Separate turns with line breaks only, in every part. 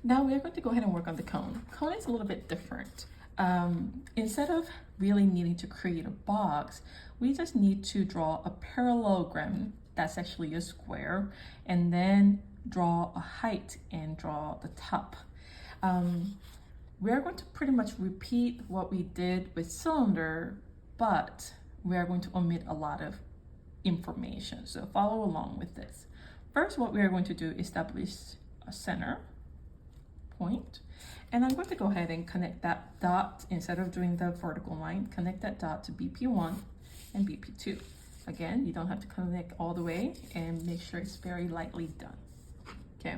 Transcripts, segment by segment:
Now we're going to go ahead and work on the cone. Cone is a little bit different. Instead of really needing to create a box, we just need to draw a parallelogram that's actually a square, and then draw a height and draw the top. We're going to pretty much repeat what we did with cylinder, but we are going to omit a lot of information. So follow along with this. First, what we are going to do is establish a center point. And I'm going to go ahead and connect that dot, instead of doing the vertical line, connect that dot to BP1 and BP2. Again, you don't have to connect all the way, and make sure it's very lightly done. Okay,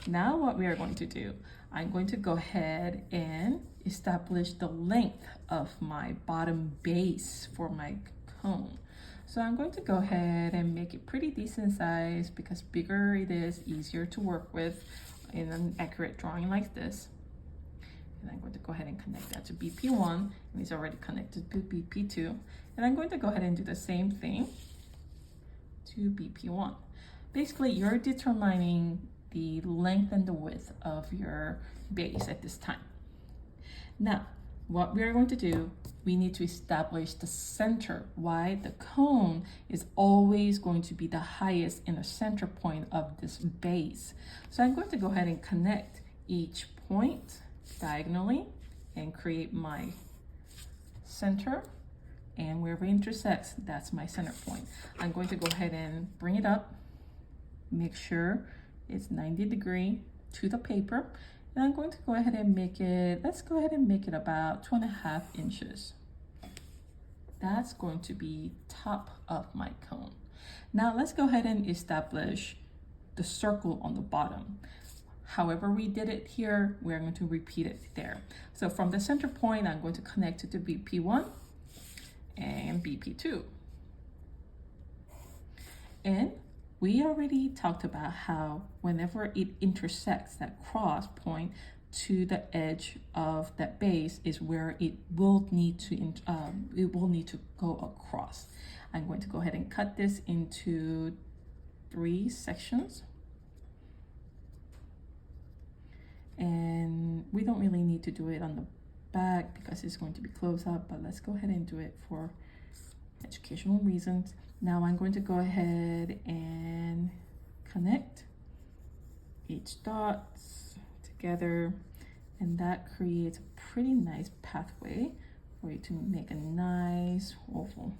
now what we are going to do, I'm going to go ahead and establish the length of my bottom base for my cone. So I'm going to go ahead and make it pretty decent size, because bigger it is, easier to work with in an accurate drawing like this. And I'm going to go ahead and connect that to BP1, and it's already connected to BP2. And I'm going to go ahead and do the same thing to BP1. Basically, you're determining the length and the width of your base at this time. Now, what we are going to do, we need to establish the center. Why? The cone is always going to be the highest in the center point of this base. So I'm going to go ahead and connect each point diagonally and create my center. And wherever it intersects, that's my center point. I'm going to go ahead and bring it up, make sure it's 90 degrees to the paper. And I'm going to go ahead and make it, let's go ahead and make it about 2.5 inches. That's going to be top of my cone. Now let's go ahead and establish the circle on the bottom. However we did it here, we're going to repeat it there. So from the center point, I'm going to connect it to BP1 and BP2. And we already talked about how whenever it intersects that cross point to the edge of that base is where it will need to go across. I'm going to go ahead and cut this into 3 sections. And we don't really need to do it on the back because it's going to be close up, but let's go ahead and do it for educational reasons. Now I'm going to go ahead and connect each dots together, and that creates a pretty nice pathway for you to make a nice oval.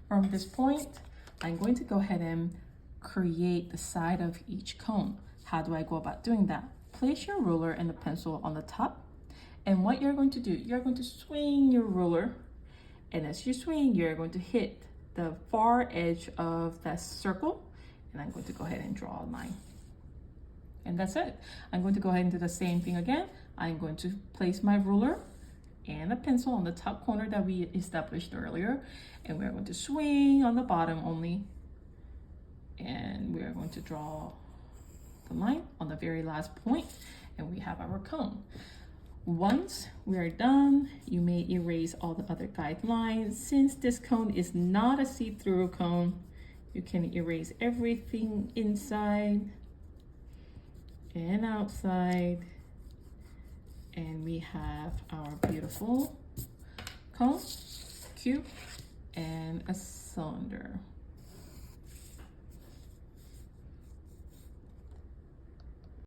From this point, I'm going to go ahead and create the side of each cone. How do I go about doing that? Place your ruler and the pencil on the top. And what you're going to do, you're going to swing your ruler. And as you swing, you're going to hit the far edge of that circle. And I'm going to go ahead and draw a line. And that's it. I'm going to go ahead and do the same thing again. I'm going to place my ruler and a pencil on the top corner that we established earlier. And we're going to swing on the bottom only. And we are going to draw the line on the very last point, and we have our cone. Once we are done, you may erase all the other guidelines. Since this cone is not a see-through cone, you can erase everything inside and outside, and we have our beautiful cone, cube, and a cylinder.